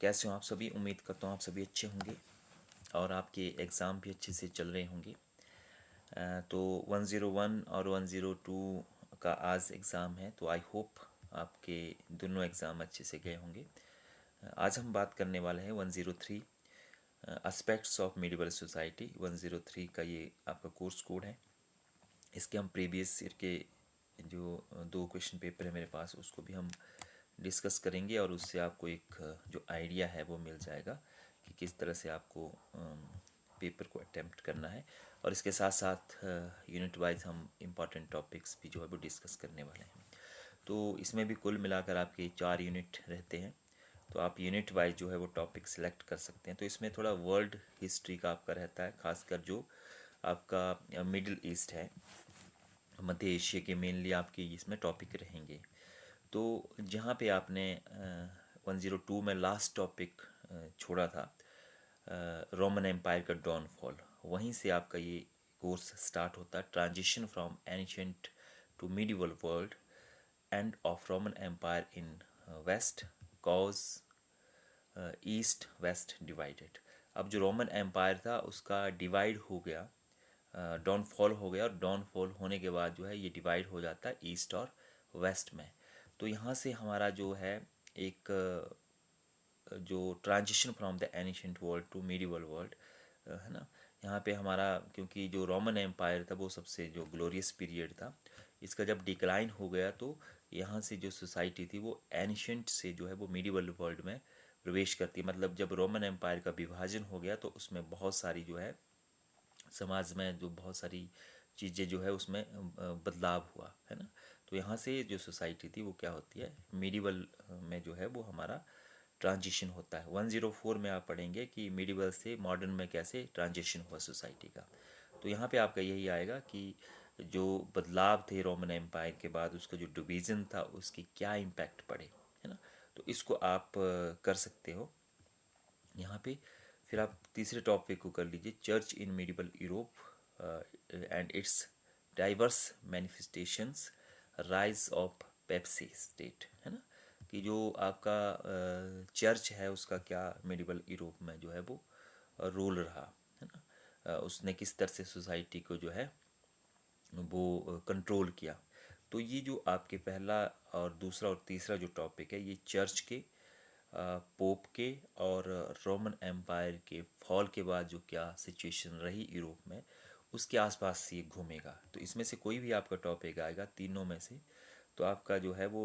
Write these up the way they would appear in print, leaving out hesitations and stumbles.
कैसे हो आप सभी। उम्मीद करता हूँ आप सभी अच्छे होंगे और आपके एग्ज़ाम भी अच्छे से चल रहे होंगे। तो 101 और 102 का आज एग्ज़ाम है, तो आई होप आपके दोनों एग्ज़ाम अच्छे से गए होंगे। आज हम बात करने वाले हैं 103 एस्पेक्ट्स ऑफ मिडिवल सोसाइटी। 103 का ये आपका कोर्स कोड है। इसके हम प्रीवियस ईयर के जो 2 क्वेश्चन पेपर है मेरे पास, उसको भी हम डिस्कस करेंगे और उससे आपको एक जो आइडिया है वो मिल जाएगा कि किस तरह से आपको पेपर को अटेम्प्ट करना है। और इसके साथ साथ यूनिट वाइज हम इम्पॉर्टेंट टॉपिक्स भी जो है वो डिस्कस करने वाले हैं। तो इसमें भी कुल मिलाकर आपके 4 यूनिट रहते हैं, तो आप यूनिट वाइज जो है वो टॉपिक सिलेक्ट कर सकते हैं। तो इसमें थोड़ा वर्ल्ड हिस्ट्री का आपका रहता है, खासकर जो आपका मिडिल ईस्ट है, मध्य एशिया के मेनली आपके इसमें टॉपिक रहेंगे। तो जहाँ पे आपने 102 में लास्ट टॉपिक छोड़ा था, रोमन एम्पायर का डाउनफॉल, वहीं से आपका ये कोर्स स्टार्ट होता है। Transition from ancient to medieval world, end of Roman empire in west, cause east west divided. अब जो रोमन एम्पायर था उसका डिवाइड हो गया, डाउनफॉल हो गया, और डाउनफॉल होने के बाद जो है ये डिवाइड हो जाता है ईस्ट और वेस्ट में। तो यहाँ से हमारा जो है एक जो transition from the ancient world to medieval world है ना, यहाँ पे हमारा, क्योंकि जो रोमन एम्पायर था वो सबसे जो ग्लोरियस पीरियड था, इसका जब डिक्लाइन हो गया तो यहाँ से जो सोसाइटी थी वो एनिशेंट से जो है वो मिडिवल वर्ल्ड में प्रवेश करती है। मतलब जब रोमन एम्पायर का विभाजन हो गया तो उसमें बहुत सारी जो है समाज में जो बहुत सारी चीज़ें जो है उसमें बदलाव हुआ है ना। तो यहाँ से जो सोसाइटी थी वो क्या होती है, मिडिवल में जो है वो हमारा ट्रांजिशन होता है। 104 में आप पढ़ेंगे कि मिडिवल से मॉडर्न में कैसे ट्रांजिशन हुआ सोसाइटी का। तो यहाँ पे आपका यही आएगा कि जो बदलाव थे रोमन एम्पायर के बाद, उसका जो डिवीज़न था उसकी क्या इम्पैक्ट पड़े, है ना। तो इसको आप कर सकते हो यहाँ पे। फिर आप तीसरे टॉपिक को कर लीजिए, church in medieval Europe and it's diverse manifestations, rise of Pepsi state, है ना। कि जो आपका चर्च है उसका क्या मिडिवल यूरोप में जो है वो रोल रहा, है ना। उसने किस तरह से सोसाइटी को जो है वो कंट्रोल किया। तो ये जो आपके पहला और दूसरा और तीसरा जो टॉपिक है, ये चर्च के, पोप के और रोमन एम्पायर के फॉल के बाद जो क्या सिचुएशन रही यूरोप में, उसके आसपास ये घूमेगा। तो इसमें से कोई भी आपका टॉपिक आएगा तीनों में से, तो आपका जो है वो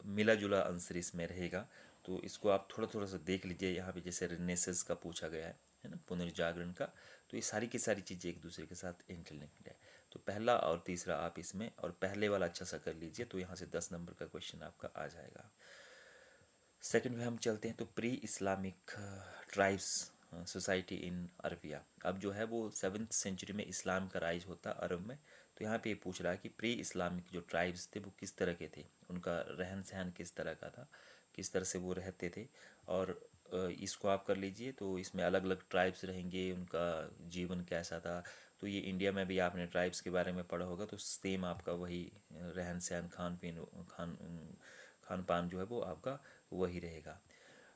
मिला जुला आंसर इसमें रहेगा। तो इसको आप थोड़ा थोड़ा सा देख लीजिए। यहाँ पे जैसे रिनेसेंस का पूछा गया है ना, पुनर्जागरण का, तो ये सारी की सारी चीज़ें एक दूसरे के साथ इंटरलिंक्ड है। तो पहला और तीसरा आप इसमें, और पहले वाला अच्छा सा कर लीजिए, तो यहाँ से 10 नंबर का क्वेश्चन आपका आ जाएगा। सेकंड में हम चलते हैं, तो pre Islamic tribes society in Arabia. अब जो है वो 7th सेंचुरी में इस्लाम का राइज होता अरब में। तो यहाँ पे ये पूछ रहा है कि प्री इस्लामिक जो ट्राइब्स थे वो किस तरह के थे, उनका रहन सहन किस तरह का था, किस तरह से वो रहते थे। और इसको आप कर लीजिए। तो इसमें अलग अलग ट्राइब्स रहेंगे, उनका जीवन कैसा था। तो ये इंडिया में भी आपने ट्राइब्स के बारे में पढ़ा होगा, तो सेम आपका वही रहन सहन, खान पीन, खान पान जो है वो आपका वही रहेगा।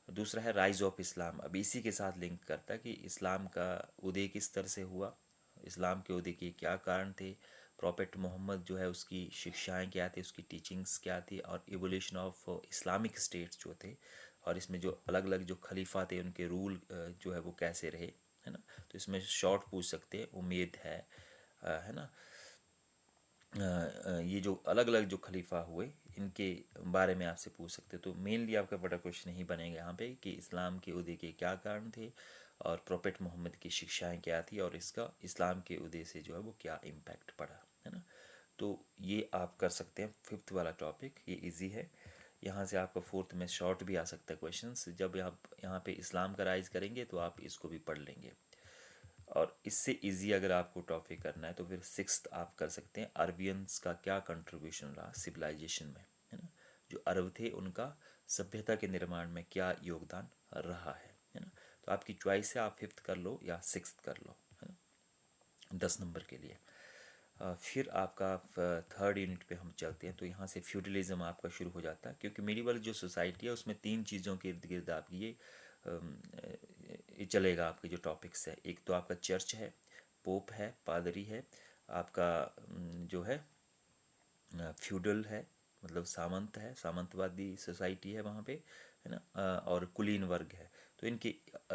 दूसरा है राइज ऑफ इस्लाम। अब इसी के साथ लिंक करता है कि इस्लाम का उदय किस तरह से हुआ, इस्लाम के उदय के क्या कारण थे, प्रॉफेट मोहम्मद जो है उसकी शिक्षाएं क्या थी, उसकी टीचिंग्स क्या थी, और इवोल्यूशन ऑफ इस्लामिक स्टेट्स जो थे, और इसमें जो अलग अलग जो खलीफा थे उनके रूल जो है वो कैसे रहे, है ना। तो इसमें शॉर्ट पूछ सकते हैं, उम्मीद है ना। ये जो अलग अलग जो खलीफा हुए इनके बारे में आपसे पूछ सकते हो। तो मेनली आपका बड़ा क्वेश्चन ही बनेगा यहाँ पे कि इस्लाम के उदय के क्या कारण थे, और प्रॉफेट मोहम्मद की शिक्षाएं क्या थी, और इसका इस्लाम के उदय से जो है वो क्या इम्पैक्ट पड़ा, है ना। तो ये आप कर सकते हैं। फिफ्थ वाला टॉपिक ये इजी है। यहाँ से आपका फोर्थ में शॉर्ट भी आ सकता है क्वेश्चन। जब आप यहाँ पे इस्लाम का राइज करेंगे तो आप इसको भी पढ़ लेंगे। और इससे इजी अगर आपको टॉपिक करना है तो फिर सिक्स्थ आप कर सकते हैं, अरबियंस का क्या कंट्रीब्यूशन रहा सिविलाइजेशन में, है ना। जो अरब थे उनका सभ्यता के निर्माण में क्या योगदान रहा है ना। तो आपकी चॉइस है, आप फिफ्थ कर लो या सिक्स्थ कर लो, है ना, 10 नंबर के लिए। फिर आपका थर्ड यूनिट पे हम चलते हैं, तो यहाँ से फ्यूडलिज्म आपका शुरू हो जाता है, क्योंकि मेडिवल जो सोसाइटी है उसमें तीन चीज़ों के इर्द गिर्द आपकी ये चलेगा। आपके जो टॉपिक्स है, एक तो आपका चर्च है, पोप है, पादरी है, आपका जो है फ्यूडल है, मतलब सामंत है, सामंतवादी सोसाइटी है वहाँ पे, है ना, और कुलीन वर्ग है। तो इनके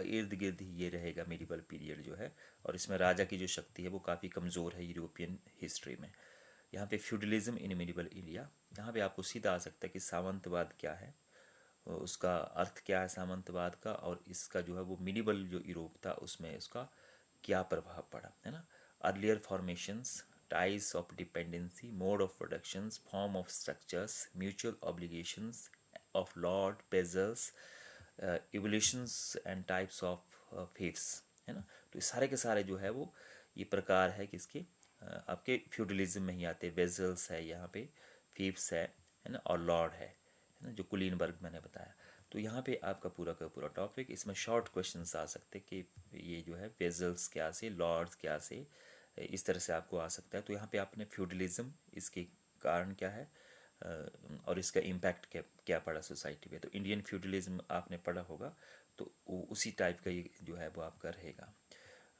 इर्द गिर्द ही ये रहेगा मेडिवल पीरियड जो है। और इसमें राजा की जो शक्ति है वो काफ़ी कमज़ोर है यूरोपियन हिस्ट्री में। यहाँ पे फ्यूडलिज्म इन मेडिवल इंडिया, यहाँ पे आपको सीधा आ सकता है कि सामंतवाद क्या है, उसका अर्थ क्या है सामंतवाद का, और इसका जो है वो मिनिबल जो यूरोप था उसमें उसका क्या प्रभाव पड़ा, है ना। Earlier formations, ties of dependency, mode of productions, form of structures, mutual obligations of lord peasants, evolutions and types of fiefs, है ना। तो ये सारे के सारे जो है वो ये प्रकार है किसके, आपके फ्यूडलिज्म में ही आते हैं। वेजल्स है यहाँ पे, फीफ्स है ना, और लॉर्ड है ना, जो कुलीन वर्ग मैंने बताया। तो यहाँ पे आपका पूरा का पूरा टॉपिक, इसमें शॉर्ट क्वेश्चंस आ सकते हैं कि ये जो है वेजल्स क्या से, लॉर्ड्स क्या से, इस तरह से आपको आ सकता है। तो यहाँ पे आपने फ्यूडलिज्म, इसके कारण क्या है और इसका इम्पैक्ट क्या क्या पड़ा सोसाइटी पे, तो इंडियन फ्यूडलिज्म आपने पढ़ा होगा, तो उसी टाइप का ये जो है वो आपका रहेगा।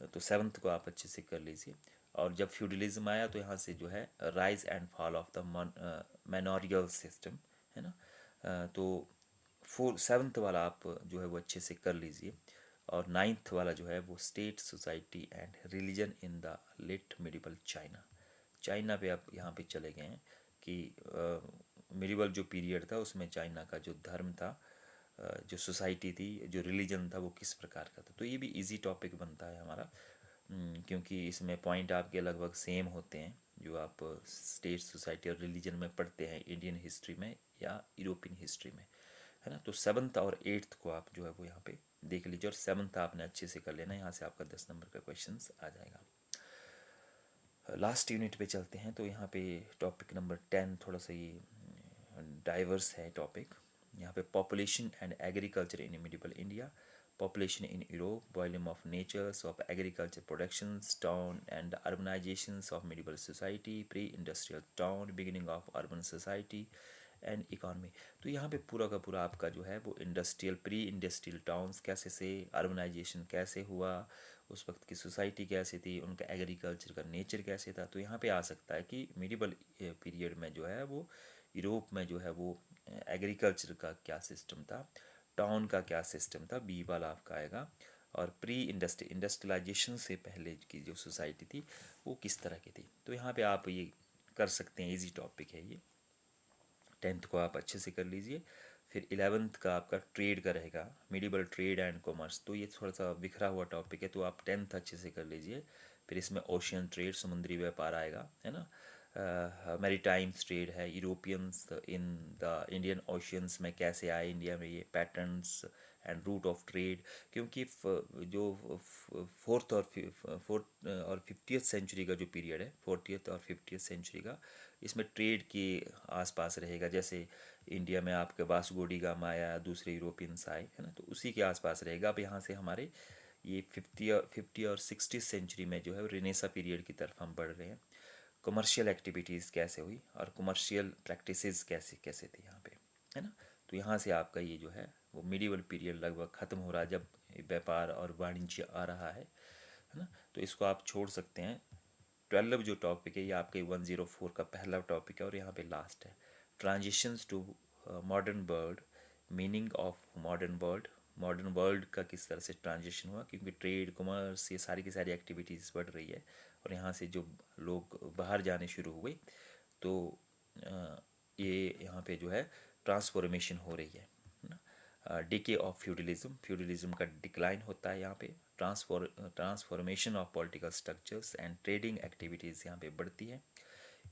तो सेवन्थ को आप अच्छे से कर लीजिए। और जब फ्यूडलिज्म आया तो यहाँ से जो है rise and fall of the manorial system, है ना। तो सेवन्थ वाला आप जो है वो अच्छे से कर लीजिए। और नाइन्थ वाला जो है वो state, society and religion in the late medieval China. China पे आप यहाँ पे चले गए हैं कि मिडिवल जो पीरियड था उसमें चाइना का जो धर्म था, जो सोसाइटी थी, जो रिलीजन था, वो किस प्रकार का था। तो ये भी इजी टॉपिक बनता है हमारा, क्योंकि इसमें पॉइंट आपके लगभग सेम होते हैं जो आप स्टेट, सोसाइटी और रिलीजन में पढ़ते हैं इंडियन हिस्ट्री में या यूरोपियन हिस्ट्री में, है ना। तो सेवन्थ और एट्थ को आप जो है वो यहाँ पे देख लीजिए, और सेवन्थ आपने अच्छे से कर लेना, यहाँ से आपका 10 नंबर का क्वेश्चन आ जाएगा। लास्ट यूनिट पे चलते हैं, तो यहाँ पे टॉपिक नंबर 10 थोड़ा सा ये डाइवर्स है टॉपिक। यहाँ पे population and agriculture in medieval India, population in Europe, volume of natures of agriculture productions, town and urbanizations of medieval society, pre-industrial town, beginning of urban society and economy. तो यहाँ पे पूरा का पूरा आपका जो है वो इंडस्ट्रियल, प्री इंडस्ट्रियल टाउन्स कैसे से, अर्बनाइजेशन कैसे हुआ, उस वक्त की सोसाइटी कैसी थी, उनका एग्रीकल्चर का नेचर कैसे था। तो यहाँ पे आ सकता है कि मिडिवल पीरियड में जो है वो यूरोप में जो है वो एग्रीकल्चर का क्या सिस्टम था, टाउन का क्या सिस्टम था, बी वाला आपका आएगा। और प्री इंडस्ट्रियलाइजेशन से पहले की जो सोसाइटी थी वो किस तरह की थी। तो यहाँ पे आप ये कर सकते हैं, इजी टॉपिक है ये। 10th को आप अच्छे से कर लीजिए। फिर 11th का आपका ट्रेड का रहेगा, मिडिवल ट्रेड एंड कॉमर्स। तो ये थोड़ा सा बिखरा हुआ टॉपिक है, तो आप 10th अच्छे से कर लीजिए। फिर इसमें ओशियन ट्रेड, समुद्री व्यापार आएगा, है ना। मैरीटाइम्स ट्रेड है, Europeans in the Indian oceans में कैसे आए इंडिया में, ये patterns and route of trade. क्योंकि जो फोर्थ और 50th सेंचुरी का जो पीरियड है, 40th और 50th सेंचुरी का, इसमें ट्रेड के आसपास रहेगा। जैसे इंडिया में आपके वास्को डी गामा आया, दूसरे यूरोपियंस आए, है ना, तो उसी के आसपास रहेगा। अब यहाँ से हमारे ये 50 और 60 सेंचुरी में जो है रेनेसा पीरियड की तरफ हम बढ़ रहे हैं। कमर्शियल एक्टिविटीज़ कैसे हुई और कमर्शियल प्रैक्टिसेस कैसे कैसे थे यहाँ पे, है ना। तो यहाँ से आपका ये जो है वो मिडिवल पीरियड लगभग ख़त्म हो रहा है, जब व्यापार और वाणिज्य आ रहा है ना। तो इसको आप छोड़ सकते हैं। 12 जो टॉपिक है ये आपके 104 का पहला टॉपिक है, और यहाँ पे लास्ट है transitions to modern world, meaning of modern world. Modern world का किस तरह से ट्रांजिशन हुआ, क्योंकि ट्रेड, कॉमर्स, ये सारी की सारी एक्टिविटीज़ बढ़ रही है, और यहाँ से जो लोग बाहर जाने शुरू हुए, तो ये यहाँ पे जो है ट्रांसफॉर्मेशन हो रही है ना। डिके ऑफ फ्यूडलिज्म, फ्यूडलिज्म का डिक्लाइन होता है यहाँ पे। Transformation of political structures and trading activities यहाँ पे बढ़ती है।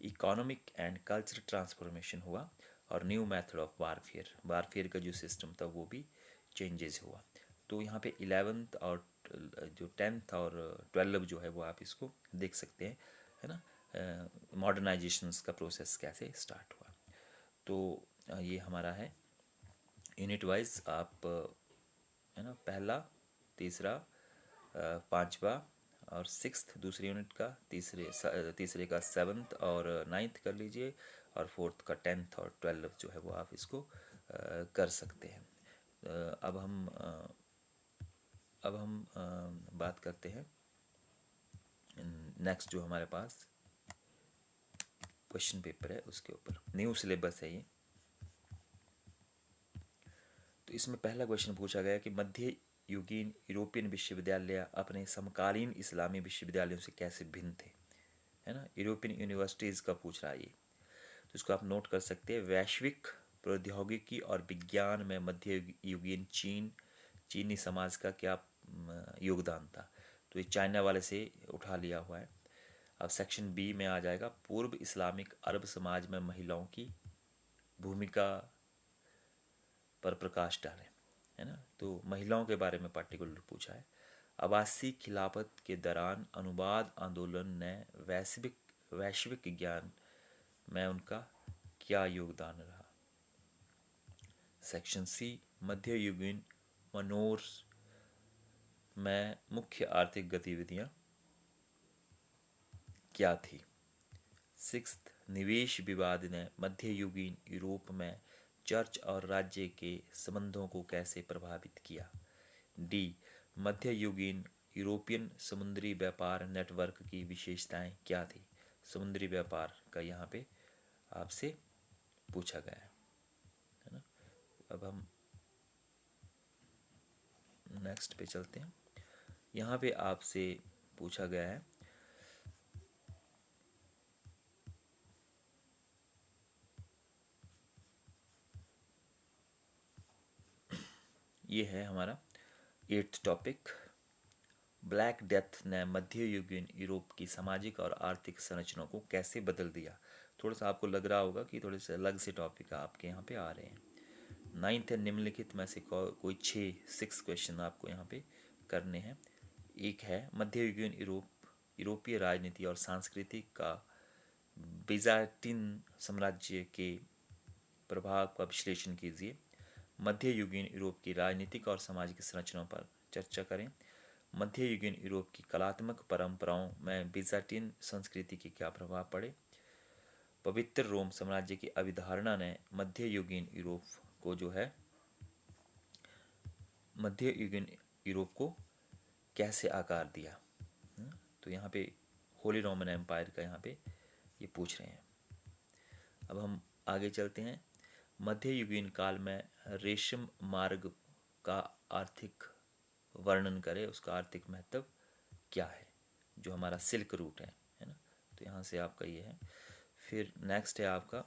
इकोनॉमिक एंड कल्चरल ट्रांसफॉर्मेशन हुआ, और new method of warfare, warfare का जो सिस्टम था वो भी चेंजेस हुआ। तो यहाँ पे 11th और जो 10th और 12 जो है वो आप इसको देख सकते हैं, है ना। मॉडर्नाइजेशंस का प्रोसेस कैसे स्टार्ट हुआ। तो ये हमारा है यूनिट वाइज। आप है ना, पहला, तीसरा, पांचवा और सिक्स्थ दूसरे यूनिट का, तीसरे का सेवन्थ और नाइन्थ कर लीजिए, और फोर्थ का टेंथ और ट्वेल्थ जो है वो आप इसको कर सकते हैं। अब हम बात करते हैं नेक्स्ट जो हमारे पास क्वेश्चन पेपर है उसके ऊपर। न्यू सिलेबस है ये। तो इसमें पहला क्वेश्चन पूछा गया कि मध्य युगीन यूरोपियन विश्वविद्यालय अपने समकालीन इस्लामी विश्वविद्यालयों से कैसे भिन्न थे, है ना। यूरोपियन यूनिवर्सिटीज़ का पूछ रहा है ये, तो इसको आप नोट कर सकते हैं। वैश्विक प्रौद्योगिकी और विज्ञान में मध्य युगीन चीनी समाज का क्या योगदान था, तो ये चाइना वाले से उठा लिया हुआ है। अब सेक्शन बी में आ जाएगा, पूर्व इस्लामिक अरब समाज में महिलाओं की भूमिका पर प्रकाश डालें, है ना। तो महिलाओं के बारे में पार्टिकुलर पूछा है। अब्बासी खिलाफत के दौरान अनुवाद आंदोलन ने वैश्विक ज्ञान में उनका क्या योगदान रहा। सेक्शन सी, मध्ययुगीन मनोर में मुख्य आर्थिक गतिविधियां क्या थी। सिक्स्थ, निवेश विवाद ने मध्ययुगीन यूरोप में चर्च और राज्य के संबंधों को कैसे प्रभावित किया। डी, मध्ययुगीन यूरोपियन समुद्री व्यापार नेटवर्क की विशेषताएं क्या थी। समुद्री व्यापार का यहाँ पे आपसे पूछा गया है ना। अब हम नेक्स्ट पे चलते हैं। यहाँ पे आपसे पूछा गया है ये है हमारा 8th टॉपिक। ब्लैक डेथ ने मध्ययुगीन यूरोप की सामाजिक और आर्थिक संरचना को कैसे बदल दिया। थोड़ा सा आपको लग रहा होगा कि थोड़े से अलग से टॉपिक आपके यहाँ पे आ रहे हैं। 9th है, निम्नलिखित में से कोई 6 क्वेश्चन आपको यहाँ पे करने हैं। एक है, मध्ययुगीन यूरोपीय राजनीति और संस्कृति का बीजान्टिन साम्राज्य के प्रभाव का विश्लेषण कीजिए। मध्ययुगीन यूरोप की राजनीतिक और सामाजिक संरचना पर चर्चा करें। मध्ययुगीन यूरोप की कलात्मक परंपराओं में बीजान्टिन संस्कृति के क्या प्रभाव पड़े। पवित्र रोम साम्राज्य की अवधारणा ने मध्ययुगीन यूरोप को जो है मध्ययुगीन यूरोप को कैसे आकार दिया। तो यहाँ पे होली रोमन एम्पायर का यहाँ पे ये पूछ रहे हैं। अब हम आगे चलते हैं। मध्ययुगीन काल में रेशम मार्ग का आर्थिक वर्णन करें, उसका आर्थिक महत्व क्या है, जो हमारा सिल्क रूट है ना। तो यहाँ से आपका ये है। फिर नेक्स्ट है आपका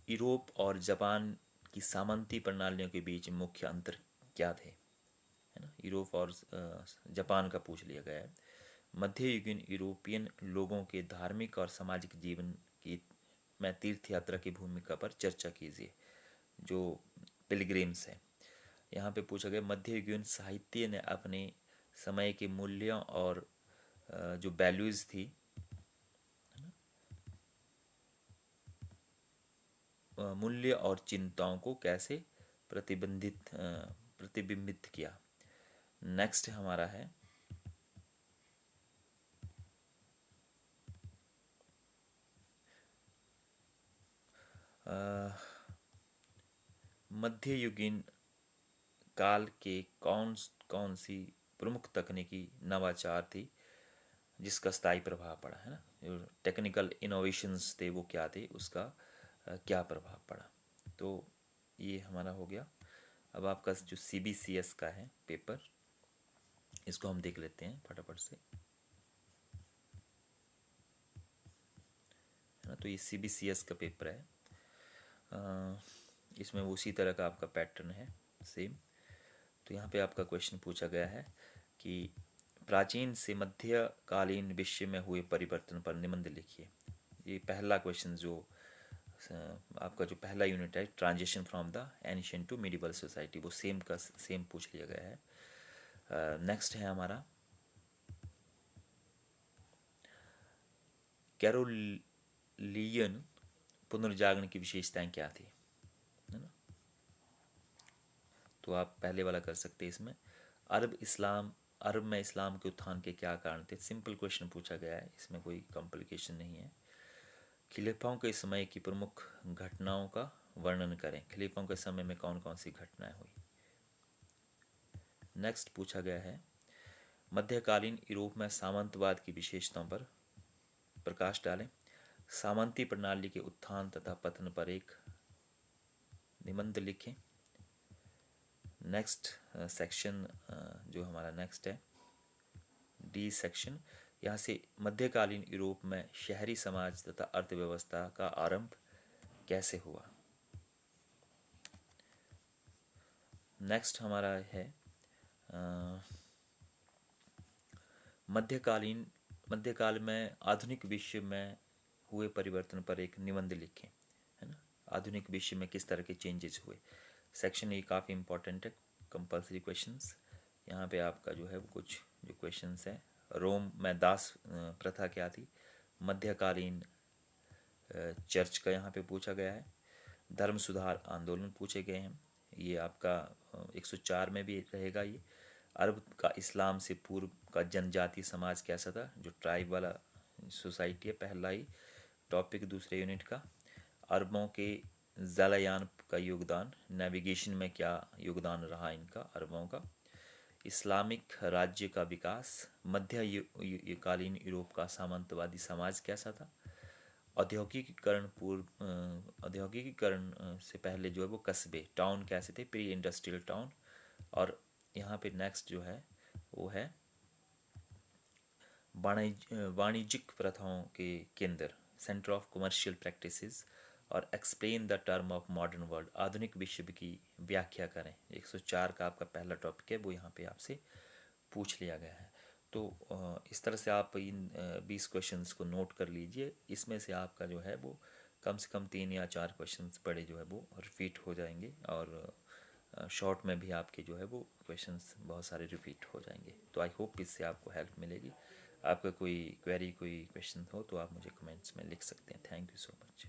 यूरोप और जापान की सामंती प्रणालियों के बीच मुख्य अंतर क्या थे, है ना। यूरोप और जापान का पूछ लिया गया है। मध्ययुगीन यूरोपियन लोगों के धार्मिक और सामाजिक जीवन की में तीर्थ यात्रा की भूमिका पर चर्चा कीजिए, जो पिलग्रिम्स है। यहाँ पे पूछा गया, मध्ययुगीन साहित्य ने अपने समय के मूल्यों और जो वैल्यूज़ थी, मूल्य और चिंताओं को कैसे प्रतिबिंबित किया। नेक्स्ट हमारा है मध्ययुगीन काल के कौन कौन सी प्रमुख तकनीकी नवाचार थी जिसका स्थायी प्रभाव पड़ा, है ना। जो टेक्निकल इनोवेशंस थे वो क्या थे, उसका क्या प्रभाव पड़ा। तो ये हमारा हो गया। अब आपका जो CBCS का है पेपर, इसको हम देख लेते हैं फटाफट से, है ना। तो ये CBCS का पेपर है। इसमें उसी तरह का आपका पैटर्न है सेम। तो यहाँ पे आपका क्वेश्चन पूछा गया है कि प्राचीन से मध्यकालीन विश्व में हुए परिवर्तन पर निबंध लिखिए। ये पहला क्वेश्चन जो आपका जो पहला यूनिट है, transition from the ancient to medieval society, वो सेम का सेम पूछ लिया गया है। नेक्स्ट है हमारा कैरोलियन पुनर्जागरण की विशेषताएं क्या थी, है ना। तो आप पहले वाला कर सकते हैं इसमें। अरब में इस्लाम के उत्थान के क्या कारण थे? सिंपल क्वेश्चन पूछा गया है, इसमें कोई कॉम्प्लिकेशन नहीं है। खलीफाओं के समय की प्रमुख घटनाओं का वर्णन करें। खलीफाओं के समय में कौन कौन सी घटनाएं हुई? नेक्स्ट पूछा गया है, मध्यकालीन यूरोप में सामंतवाद की विशेषताओं पर प्रकाश डालें। सामंती प्रणाली के उत्थान तथा पतन पर एक निबंध लिखें। नेक्स्ट सेक्शन जो हमारा नेक्स्ट है डी सेक्शन, यहाँ से मध्यकालीन यूरोप में शहरी समाज तथा अर्थव्यवस्था का आरंभ कैसे हुआ। नेक्स्ट हमारा है मध्यकाल में आधुनिक विश्व में हुए परिवर्तन पर एक निबंध लिखें, है ना। आधुनिक विश्व में किस तरह के चेंजेस हुए। सेक्शन ये काफ़ी इंपॉर्टेंट है, कंपलसरी क्वेश्चंस। यहाँ पे आपका जो है वो कुछ जो क्वेश्चंस हैं, रोम में दास प्रथा क्या थी, मध्यकालीन चर्च का यहाँ पे पूछा गया है। धर्म सुधार आंदोलन पूछे गए हैं, ये आपका 104 में भी रहेगा। ये अरब का इस्लाम से पूर्व का जनजातीय समाज कैसा था, जो ट्राइब वाला सोसाइटी है, पहला ही टॉपिक दूसरे यूनिट का। अरबों के जलयान का योगदान, नेविगेशन में क्या योगदान रहा इनका अरबों का। इस्लामिक राज्य का विकास, मध्यकालीन यूरोप का सामंतवादी समाज कैसा था। औद्योगिकीकरण से पहले जो है वो कस्बे टाउन कैसे थे, प्री इंडस्ट्रियल टाउन। और यहाँ पे नेक्स्ट जो है वो है वाणिज्यिक प्रथाओं के केंद्र, सेंटर ऑफ कमर्शियल प्रैक्टिसेस। और explain the term of modern world, आधुनिक विश्व की व्याख्या करें। 104 का आपका पहला टॉपिक है, वो यहाँ पे आपसे पूछ लिया गया है। तो इस तरह से आप इन 20 क्वेश्चंस को नोट कर लीजिए। इसमें से आपका जो है वो कम से कम 3 या 4 क्वेश्चंस बड़े जो है वो रिपीट हो जाएंगे, और शॉर्ट में भी आपके जो है वो क्वेश्चंस बहुत सारे रिपीट हो जाएंगे। तो आई होप इससे आपको हेल्प मिलेगी। आपका कोई क्वेरी, कोई क्वेश्चन हो तो आप मुझे कमेंट्स में लिख सकते हैं। Thank you so much.